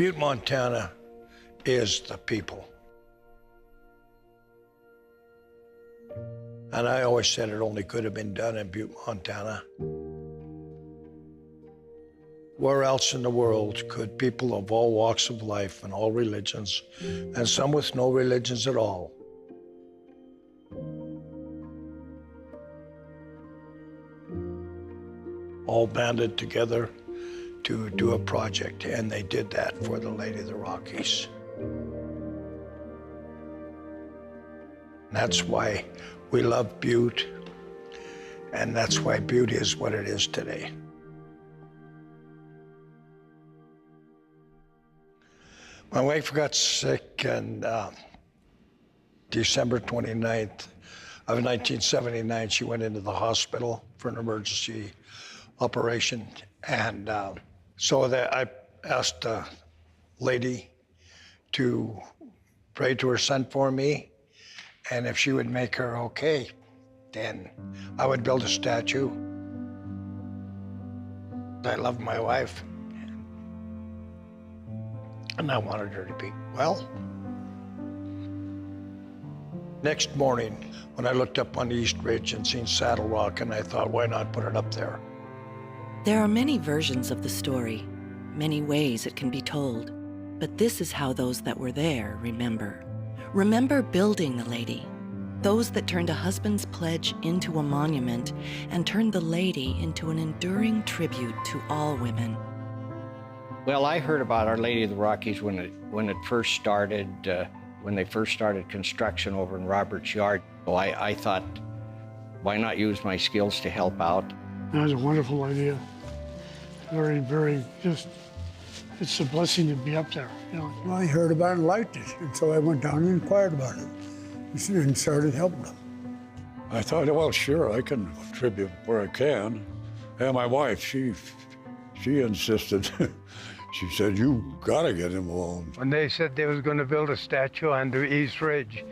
Butte, Montana is the people. And I always said it only could have been done in Butte, Montana. Where else in the world could people of all walks of life and all religions, and some with no religions at all, all banded together to do a project, and they did that for the Lady of the Rockies. That's why we love Butte, and that's why Butte is what it is today. My wife got sick on December 29th of 1979. She went into the hospital for an emergency operation, and so that I asked the lady to pray to her son for me, and if she would make her okay, then I would build a statue. I love my wife, and I wanted her to be well. Next morning, when I looked up on the East Ridge and seen Saddle Rock, and I thought, why not put it up there? There are many versions of the story, many ways it can be told, but this is how those that were there remember. Remember building the lady, those that turned a husband's pledge into a monument and turned the lady into an enduring tribute to all women. Well, I heard about Our Lady of the Rockies when it first started, when they first started construction over in Roberts Yard. So I thought, why not use my skills to help out? That was a wonderful idea. Very, very, it's a blessing to be up there, you know. Well, I heard about it and liked it, and so I went down and inquired about it and started helping them. I thought, well, sure, I can contribute where I can. And my wife, she insisted. She said, you gotta get involved. When they said they was gonna build a statue on the East Ridge,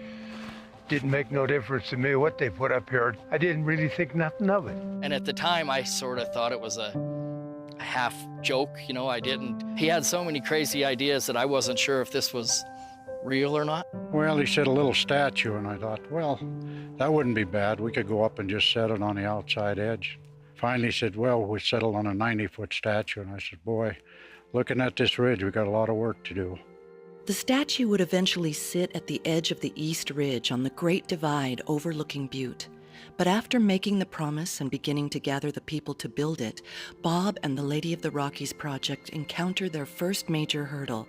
didn't make no difference to me what they put up here. I didn't really think nothing of it. And at the time, I sort of thought it was a half joke, you know, he had so many crazy ideas that I wasn't sure if this was real or not. Well, he said a little statue, and I thought, well, that wouldn't be bad. We could go up and just set it on the outside edge. Finally he said, well, we settled on a 90-foot statue, and I said, boy, looking at this ridge, we got a lot of work to do. The statue would eventually sit at the edge of the East Ridge on the Great Divide overlooking Butte. But after making the promise and beginning to gather the people to build it, Bob and the Lady of the Rockies project encountered their first major hurdle.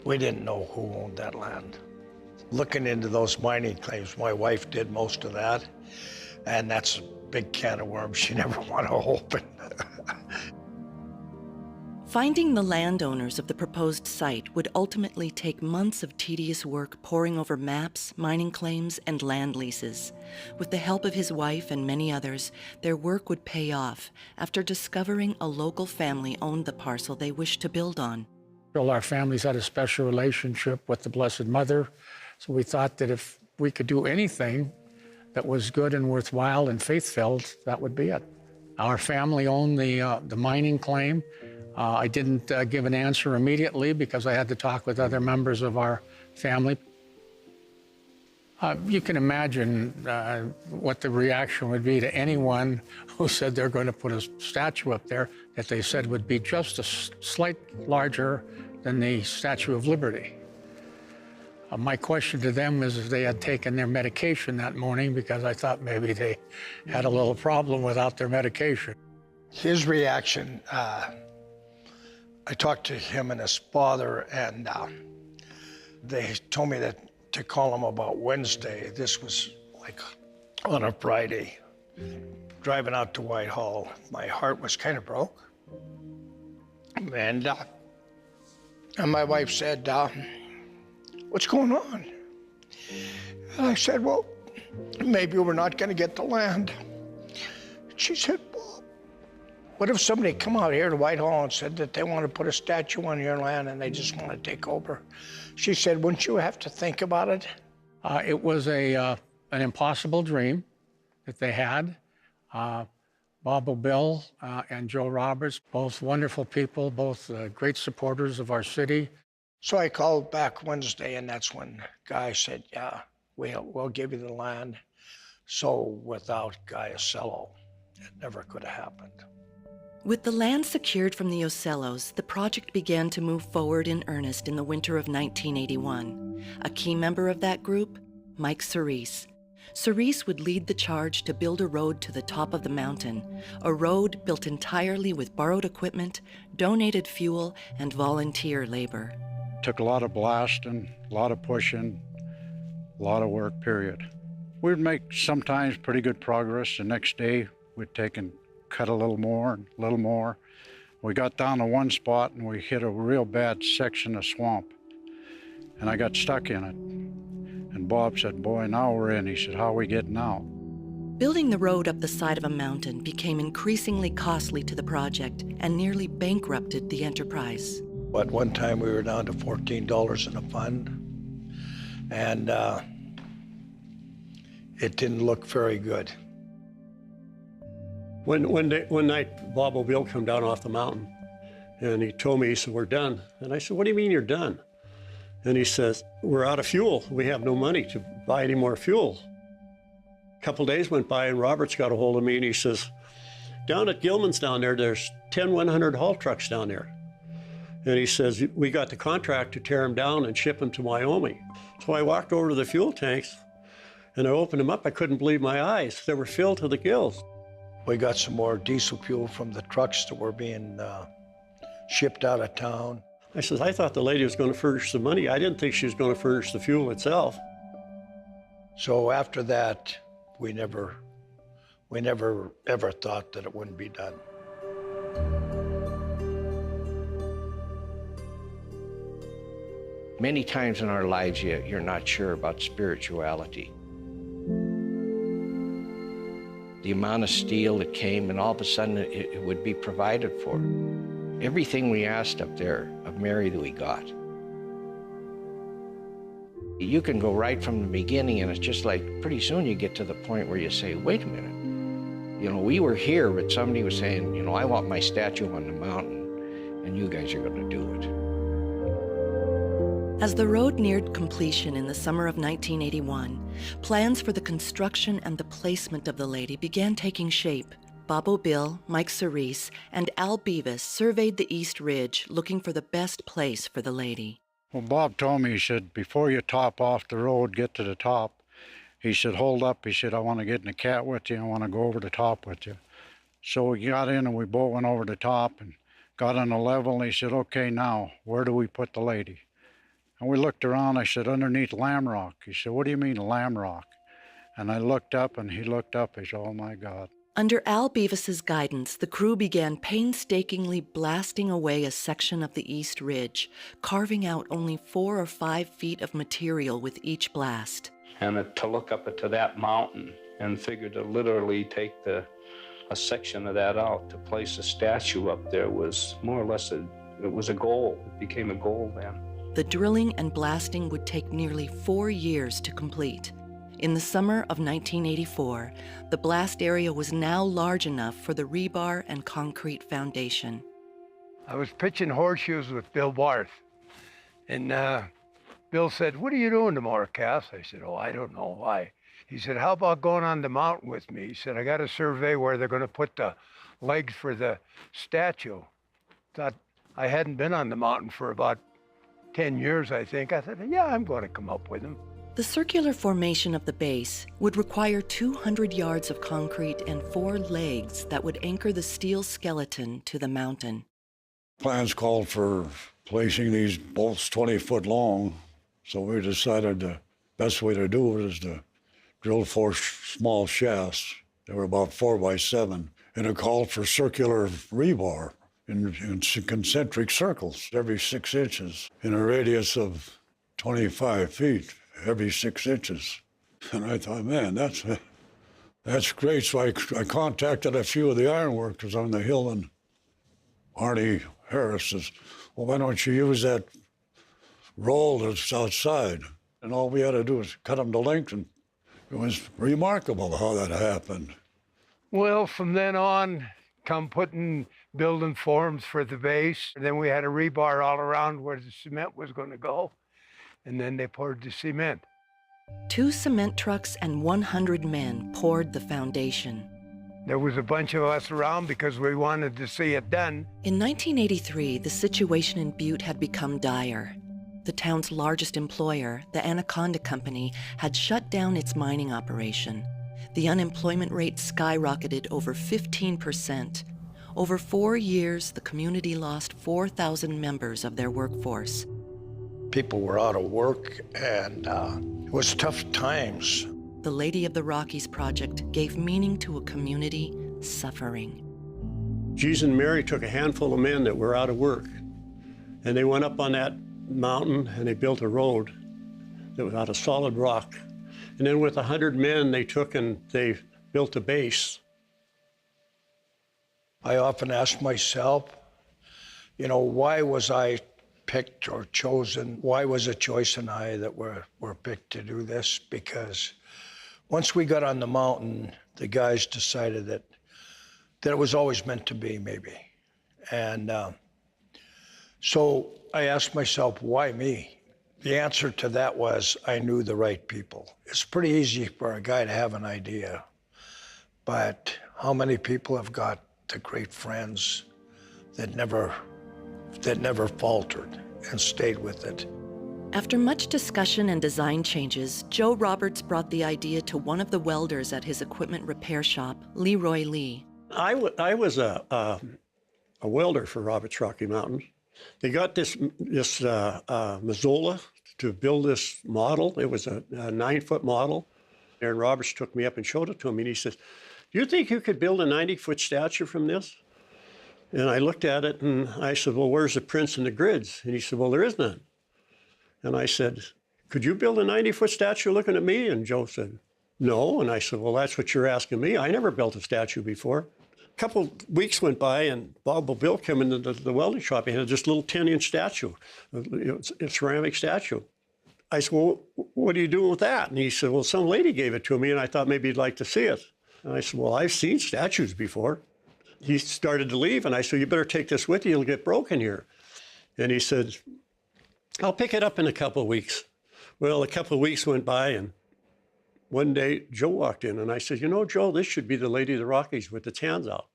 We didn't know who owned that land. Looking into those mining claims, my wife did most of that, and that's a big can of worms you never want to open. Finding the landowners of the proposed site would ultimately take months of tedious work poring over maps, mining claims, and land leases. With the help of his wife and many others, their work would pay off after discovering a local family owned the parcel they wished to build on. Well, our families had a special relationship with the Blessed Mother, so we thought that if we could do anything that was good and worthwhile and faith-filled, that would be it. Our family owned the mining claim. I didn't give an answer immediately because I had to talk with other members of our family. You can imagine what the reaction would be to anyone who said they're going to put a statue up there that they said would be just a slight larger than the Statue of Liberty. My question to them is if they had taken their medication that morning, because I thought maybe they had a little problem without their medication. His reaction, I talked to him and his father, and they told me that to call him about Wednesday. This was like on a Friday. Driving out to Whitehall, my heart was kind of broke. And my wife said, what's going on? And I said, well, maybe we're not going to get the land. She said, well, what if somebody come out here to Whitehall and said that they want to put a statue on your land and they just want to take over? She said, wouldn't you have to think about it? It was an impossible dream that they had, Bob O'Bill and Joe Roberts, both wonderful people, both great supporters of our city. So I called back Wednesday, and that's when Guy said, yeah, we'll give you the land. So without Guy Ocello, it never could have happened. With the land secured from the Ocellos, the project began to move forward in earnest in the winter of 1981. A key member of that group, Mike Cerise. Cerise would lead the charge to build a road to the top of the mountain, a road built entirely with borrowed equipment, donated fuel, and volunteer labor. Took a lot of blasting, a lot of pushing, a lot of work, period. We'd make sometimes pretty good progress. The next day, we'd take and cut a little more and a little more. We got down to one spot and we hit a real bad section of swamp. And I got stuck in it. And Bob said, boy, now we're in. He said, how are we getting out? Building the road up the side of a mountain became increasingly costly to the project and nearly bankrupted the enterprise. At one time, we were down to $14 in a fund, and it didn't look very good. One night, Bob O'Bill came down off the mountain, and he told me, he said, we're done. And I said, what do you mean you're done? And he says, we're out of fuel. We have no money to buy any more fuel. A couple days went by, and Roberts got a hold of me, and he says, down at Gilman's down there, there's 10 100 haul trucks down there. And he says, we got the contract to tear them down and ship them to Wyoming. So I walked over to the fuel tanks, and I opened them up. I couldn't believe my eyes. They were filled to the gills. We got some more diesel fuel from the trucks that were being shipped out of town. I said, I thought the lady was going to furnish the money. I didn't think she was going to furnish the fuel itself. So after that, we never ever thought that it wouldn't be done. Many times in our lives, you're not sure about spirituality. The amount of steel that came, and all of a sudden it would be provided for. Everything we asked up there of Mary that we got. You can go right from the beginning, and it's just like pretty soon you get to the point where you say, wait a minute. You know, we were here, but somebody was saying, you know, I want my statue on the mountain, and you guys are going to do it. As the road neared completion in the summer of 1981, plans for the construction and the placement of the lady began taking shape. Bob O'Bill, Mike Cerise, and Al Beavis surveyed the East Ridge looking for the best place for the lady. Well, Bob told me, he said, before you top off the road, get to the top, he said, hold up. He said, I want to get in the cat with you. I want to go over the top with you. So we got in and we both went over the top and got on a level. And he said, okay, now, where do we put the lady? And we looked around. I said, underneath Lamb Rock. He said, what do you mean Lamb Rock? And I looked up and he looked up. He said, oh, my God. Under Al Beavis's guidance, the crew began painstakingly blasting away a section of the East Ridge, carving out only 4 or 5 feet of material with each blast. And to look up to that mountain and figure to literally take a section of that out to place a statue up there was more or less it was a goal. It became a goal then. The drilling and blasting would take nearly 4 years to complete. In the summer of 1984, the blast area was now large enough for the rebar and concrete foundation. I was pitching horseshoes with Bill Barth, and Bill said, what are you doing tomorrow, Cass? I said, oh, I don't know. Why? He said, how about going on the mountain with me? He said, I got a survey where they're going to put the legs for the statue. Thought I hadn't been on the mountain for about 10 years, I think. I said, yeah, I'm going to come up with him. The circular formation of the base would require 200 yards of concrete and 4 legs that would anchor the steel skeleton to the mountain. Plans called for placing these bolts 20 foot long, so we decided the best way to do it is to drill 4 small shafts. They were about 4 by 7, and it called for circular rebar in concentric circles every 6 inches in a radius of 25 feet. Every 6 inches. And I thought, man, that's great. So I contacted a few of the ironworkers on the hill, and Arnie Harris says, well, why don't you use that roll that's outside? And all we had to do was cut them to length, and it was remarkable how that happened. Well, from then on, come building forms for the base. And then we had a rebar all around where the cement was going to go. And then they poured the cement. 2 cement trucks and 100 men poured the foundation. There was a bunch of us around because we wanted to see it done. In 1983, the situation in Butte had become dire. The town's largest employer, the Anaconda Company, had shut down its mining operation. The unemployment rate skyrocketed over 15%. Over 4 years, the community lost 4,000 members of their workforce. People were out of work, and it was tough times. The Lady of the Rockies project gave meaning to a community suffering. Jesus and Mary took a handful of men that were out of work, and they went up on that mountain and they built a road that was out of solid rock. And then with 100 men, they took and they built a base. I often ask myself, why was I picked or chosen? Why was it Joyce and I that were picked to do this? Because once we got on the mountain, the guys decided that it was always meant to be, maybe. And so I asked myself, why me? The answer to that was I knew the right people. It's pretty easy for a guy to have an idea, but how many people have got the great friends that never faltered and stayed with it? After much discussion and design changes, Joe Roberts brought the idea to one of the welders at his equipment repair shop, Leroy Lee. I was a welder for Roberts Rocky Mountains. They got this Mazzola to build this model. It was a 9-foot model. Aaron Roberts took me up and showed it to him, and he says, "Do you think you could build a 90-foot statue from this?" And I looked at it and I said, "Well, where's the prints and the grids?" And he said, "Well, there is none." And I said, "Could you build a 90-foot statue looking at me?" And Joe said, "No." And I said, "Well, that's what you're asking me. I never built a statue before." A couple weeks went by and Bob Bill came into the welding shop. He had this little 10-inch statue, a ceramic statue. I said, "Well, what are you doing with that?" And he said, "Well, some lady gave it to me and I thought maybe you'd like to see it." And I said, "Well, I've seen statues before." He started to leave and I said, "You better take this with you, it'll get broken here." And he said, "I'll pick it up in a couple of weeks." Well, a couple of weeks went by and one day Joe walked in and I said, "Joe, this should be the Lady of the Rockies with its hands out."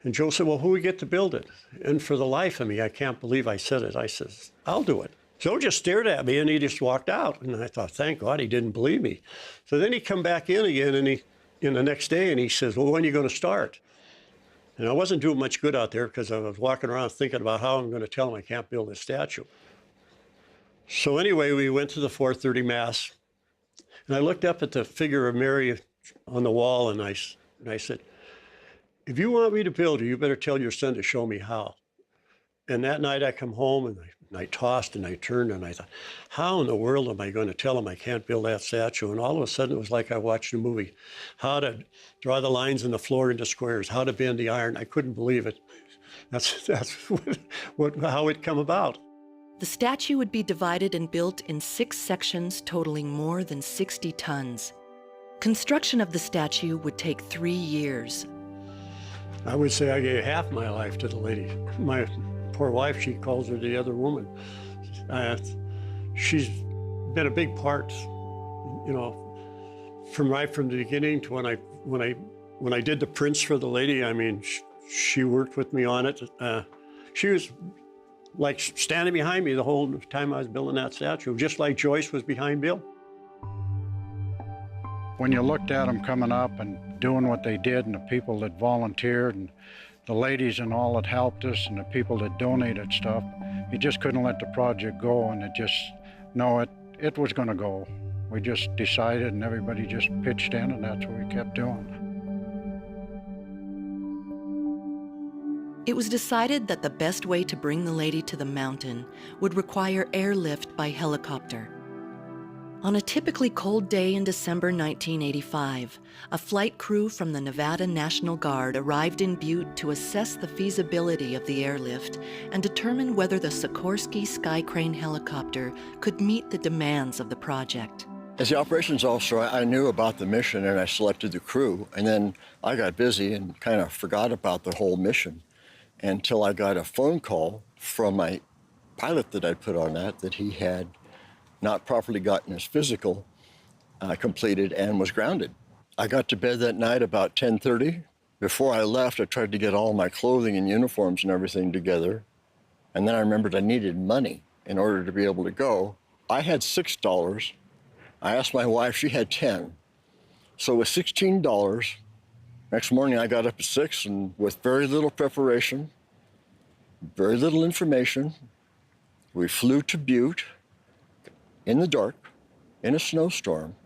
And Joe said, "Well, who we get to build it?" And for the life of me, I can't believe I said it. I says, "I'll do it." Joe just stared at me and he just walked out. And I thought, thank God he didn't believe me. So then he come back in again and the next day and he says, "Well, when are you going to start?" And I wasn't doing much good out there because I was walking around thinking about how I'm going to tell him I can't build this statue. So anyway, we went to the 4:30 Mass. And I looked up at the figure of Mary on the wall and I said, "If you want me to build her, you better tell your son to show me how." And that night I come home and I tossed and I turned and I thought, how in the world am I going to tell him I can't build that statue? And all of a sudden it was like I watched a movie. How to draw the lines in the floor into squares, how to bend the iron. I couldn't believe it. That's how it come about. The statue would be divided and built in 6 sections totaling more than 60 tons. Construction of the statue would take 3 years. I would say I gave half my life to the lady. My poor wife, she calls her the other woman. She's been a big part, right from the beginning to when I did the prints for the lady. I mean, she worked with me on it. She was like standing behind me the whole time I was building that statue, just like Joyce was behind Bill. When you looked at them coming up and doing what they did and the people that volunteered and the ladies and all that helped us and the people that donated stuff, you just couldn't let the project go, and it was going to go. We just decided and everybody just pitched in, and that's what we kept doing. It was decided that the best way to bring the lady to the mountain would require airlift by helicopter. On a typically cold day in December 1985, a flight crew from the Nevada National Guard arrived in Butte to assess the feasibility of the airlift and determine whether the Sikorsky Skycrane helicopter could meet the demands of the project. As the operations officer, I knew about the mission and I selected the crew. And then I got busy and kind of forgot about the whole mission until I got a phone call from my pilot that I'd put on that he had not properly gotten his physical completed and was grounded. I got to bed that night about 10:30. Before I left, I tried to get all my clothing and uniforms and everything together. And then I remembered I needed money in order to be able to go. I had $6. I asked my wife, she had 10. So with $16, next morning I got up at 6 and with very little preparation, very little information, we flew to Butte in the dark, in a snowstorm.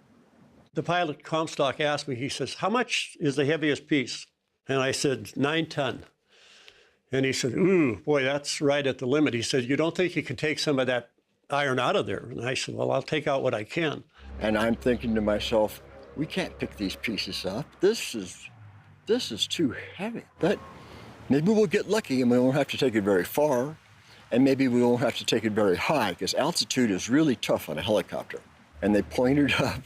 The pilot Comstock asked me, he says, how much is the heaviest piece? And I said, 9 ton. And he said, ooh, boy, that's right at the limit. He said, you don't think you can take some of that iron out of there? And I said, well, I'll take out what I can. And I'm thinking to myself, we can't pick these pieces up. This is too heavy. But maybe we'll get lucky and we won't have to take it very far. And maybe we won't have to take it very high because altitude is really tough on a helicopter. And they pointed up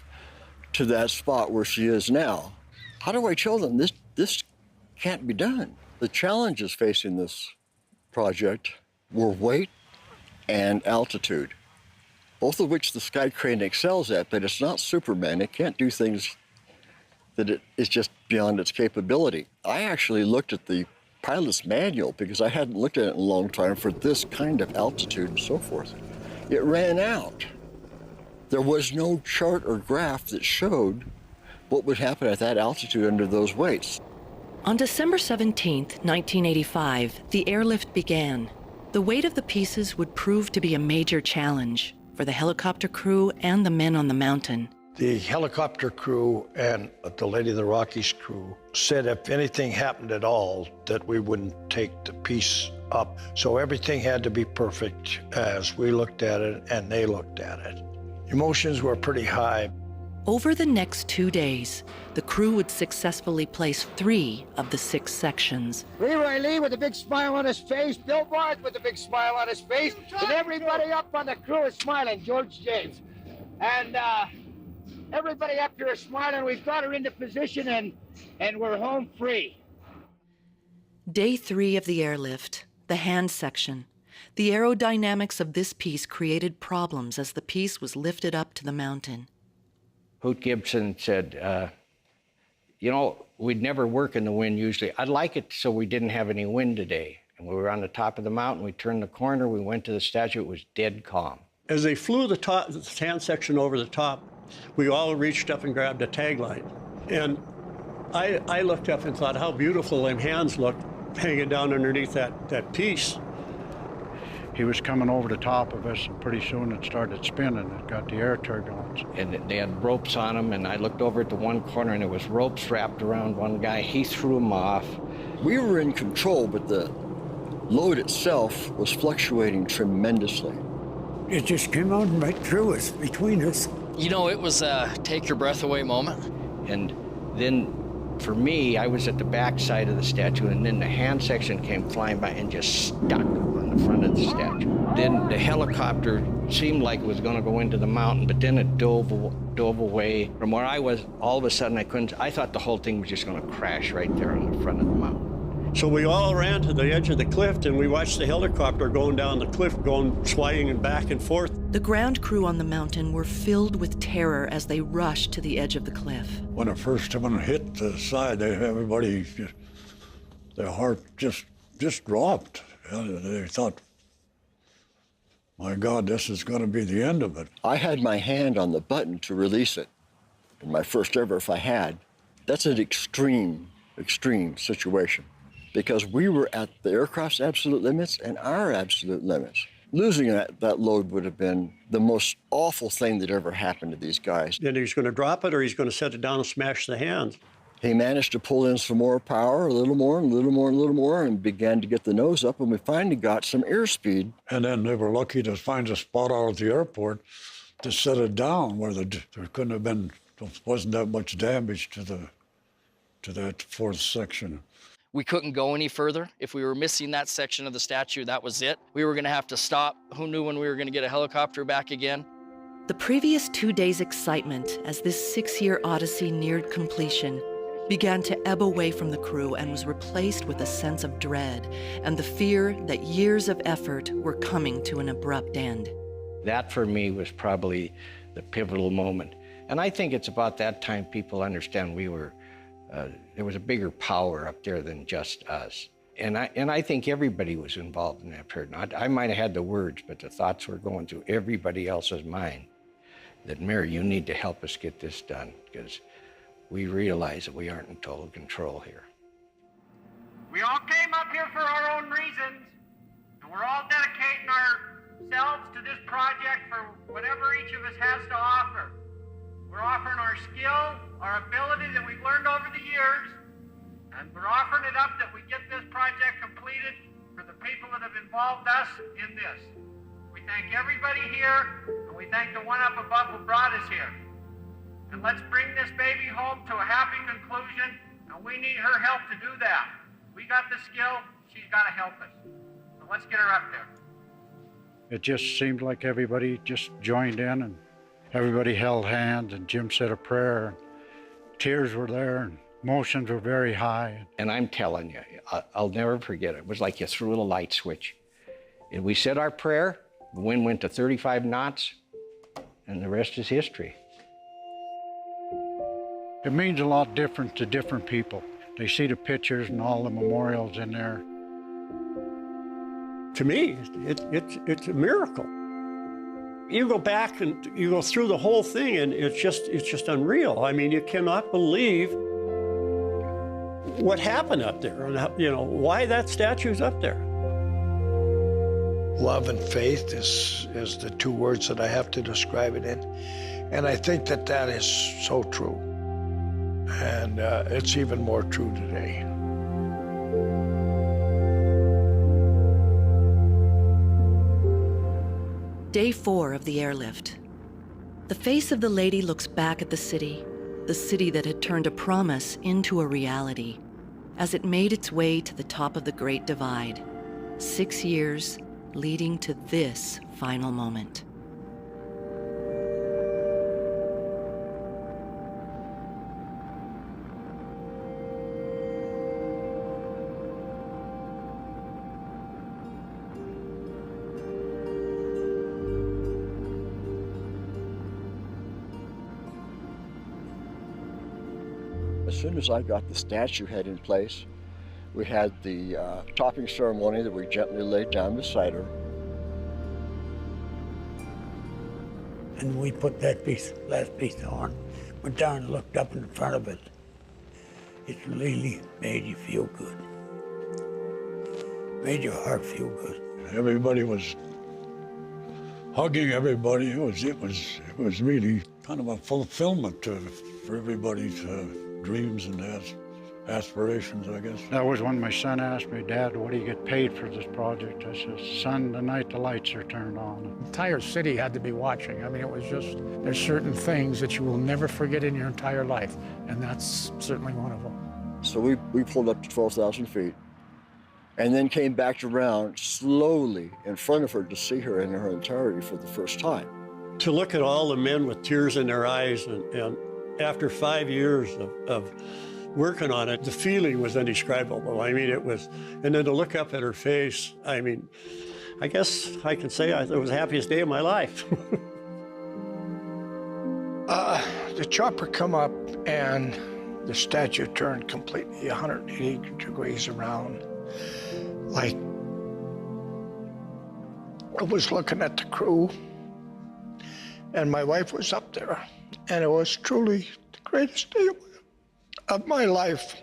to that spot where she is now. How do I tell them this can't be done? The challenges facing this project were weight and altitude, both of which the Sky Crane excels at, but it's not Superman. It can't do things that it is just beyond its capability. I actually looked at the pilot's manual because I hadn't looked at it in a long time for this kind of altitude and so forth. It ran out. There was no chart or graph that showed what would happen at that altitude under those weights. On December 17, 1985, the airlift began. The weight of the pieces would prove to be a major challenge for the helicopter crew and the men on the mountain. The helicopter crew and the Lady of the Rockies crew said if anything happened at all, that we wouldn't take the piece up. So everything had to be perfect as we looked at it and they looked at it. Emotions were pretty high. Over the next 2 days, the crew would successfully place 3 of the 6 sections. Leroy Lee with a big smile on his face, Bill Barth with a big smile on his face, and everybody up on the crew is smiling, George James. And everybody up here is smiling. We've got her into position and we're home free. Day 3 of the airlift, the hand section. The aerodynamics of this piece created problems as the piece was lifted up to the mountain. Hoot Gibson said, you know, we'd never work in the wind usually. I'd like it so we didn't have any wind today. And we were on the top of the mountain, we turned the corner, we went to the statue, it was dead calm. As they flew the hand section over the top, we all reached up and grabbed a tagline. And I looked up and thought how beautiful them hands looked hanging down underneath that piece. He was coming over the top of us, and pretty soon it started spinning. It got the air turbulence. And they had ropes on them, and I looked over at the one corner, and there was ropes wrapped around one guy. He threw them off. We were in control, but the load itself was fluctuating tremendously. It just came on right through us, between us. You know, it was a take your breath away moment. And then for me, I was at the back side of the statue, and then the hand section came flying by and just stuck on the front of the statue. Then the helicopter seemed like it was going to go into the mountain, but then it dove away from where I was. All of a sudden, I thought the whole thing was just going to crash right there on the front of the mountain. So we all ran to the edge of the cliff, and we watched the helicopter going down the cliff, going swaying back and forth. The ground crew on the mountain were filled with terror as they rushed to the edge of the cliff. When the first one hit the side, everybody, their heart just dropped. They thought, my God, this is going to be the end of it. I had my hand on the button to release it. And my first ever, if I had. That's an extreme situation. Because we were at the aircraft's absolute limits and our absolute limits. Losing that load would have been the most awful thing that ever happened to these guys. Then he's going to drop it or he's going to set it down and smash the hands. He managed to pull in some more power, a little more, and a little more, and a little more, and began to get the nose up, and we finally got some airspeed. And then they were lucky to find a spot out at the airport to set it down where there couldn't have been, wasn't that much damage to that fourth section. We couldn't go any further. If we were missing that section of the statue, that was it. We were going to have to stop. Who knew when we were going to get a helicopter back again? The previous 2 days' excitement as this 6-year odyssey neared completion began to ebb away from the crew and was replaced with a sense of dread and the fear that years of effort were coming to an abrupt end. That for me was probably the pivotal moment. And I think it's about that time people understand there was a bigger power up there than just us. And I think everybody was involved in that period. I might have had the words, but the thoughts were going through everybody else's mind that, Mary, you need to help us get this done, because we realize that we aren't in total control here. We all came up here for our own reasons, and we're all dedicating ourselves to this project for whatever each of us has to offer. We're offering our skill, our ability that we've learned over the years, and we're offering it up that we get this project completed for the people that have involved us in this. We thank everybody here, and we thank the one up above who brought us here. And let's bring this baby home to a happy conclusion, and we need her help to do that. We got the skill, she's got to help us. So let's get her up there. It just seemed like everybody just joined in, and everybody held hands, and Jim said a prayer, and tears were there, and emotions were very high. And I'm telling you, I'll never forget it. It was like you threw a light switch. And we said our prayer, the wind went to 35 knots, and the rest is history. It means a lot different to different people. They see the pictures and all the memorials in there. To me, it's a miracle. You go back and you go through the whole thing, and it's just unreal. I mean, you cannot believe what happened up there, and why that statue's up there. Love and faith is the two words that I have to describe it in. And I think that is so true. And it's even more true today. Day 4 of the airlift. The face of the lady looks back at the city that had turned a promise into a reality, as it made its way to the top of the Great Divide. 6 years leading to this final moment. As soon as I got the statue head in place, we had the topping ceremony that we gently laid down beside her. And we put that last piece on, went down and looked up in front of it. It really made you feel good. Made your heart feel good. Everybody was hugging everybody. It was really kind of a fulfillment for everybody's dreams and aspirations, I guess. That was when my son asked me, Dad, what do you get paid for this project? I said, son, the night the lights are turned on. The entire city had to be watching. I mean, it was just, there's certain things that you will never forget in your entire life, and that's certainly one of them. So we pulled up to 12,000 feet and then came back around slowly in front of her to see her in her entirety for the first time. To look at all the men with tears in their eyes, and after 5 years of working on it, the feeling was indescribable. I mean, it was, and then to look up at her face, I mean, I guess I can say it was the happiest day of my life. The chopper come up and the statue turned completely 180 degrees around. Like, I was looking at the crew, and my wife was up there, and it was truly the greatest day of my life.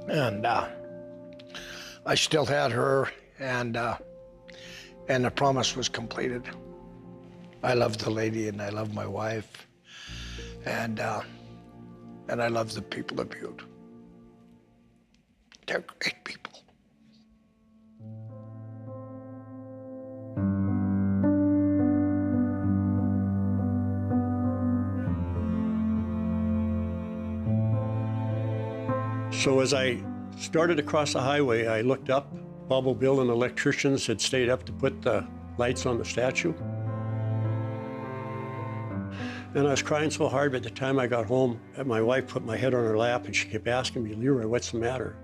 And I still had her, and the promise was completed. I love the lady, and I love my wife, and I love the people of Butte. They're great people. So as I started across the highway, I looked up. Bobo Bill and electricians had stayed up to put the lights on the statue. And I was crying so hard by the time I got home, my wife put my head on her lap and she kept asking me, Leroy, what's the matter?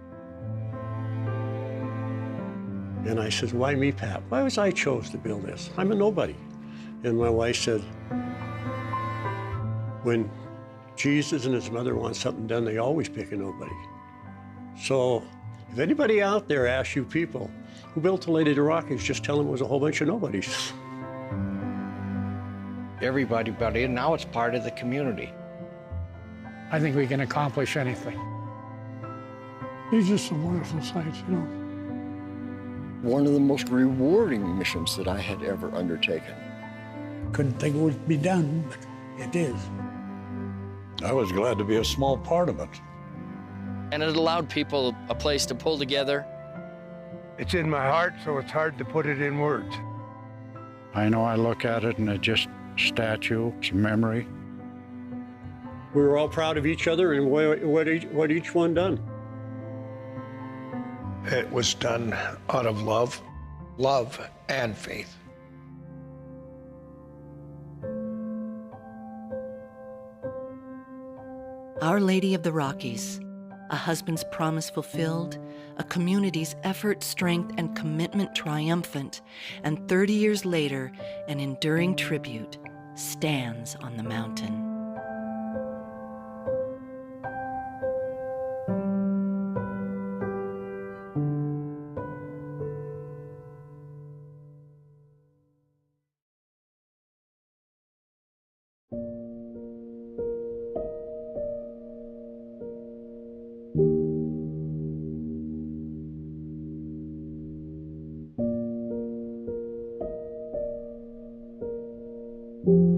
And I said, why me, Pat? Why was I chose to build this? I'm a nobody. And my wife said, when Jesus and his mother want something done, they always pick a nobody. So if anybody out there asks you people, who built the Lady of the Rockies, just tell them it was a whole bunch of nobodies. Everybody bought in. Now it's part of the community. I think we can accomplish anything. It's just a wonderful sight, you know. One of the most rewarding missions that I had ever undertaken. Couldn't think it would be done, but it is. I was glad to be a small part of it. And it allowed people a place to pull together. It's in my heart, so it's hard to put it in words. I know I look at it and it's just a statue, it's a memory. We were all proud of each other and what each one done. It was done out of love and faith. Our Lady of the Rockies, a husband's promise fulfilled, a community's effort, strength, and commitment triumphant, and 30 years later, an enduring tribute stands on the mountain. you.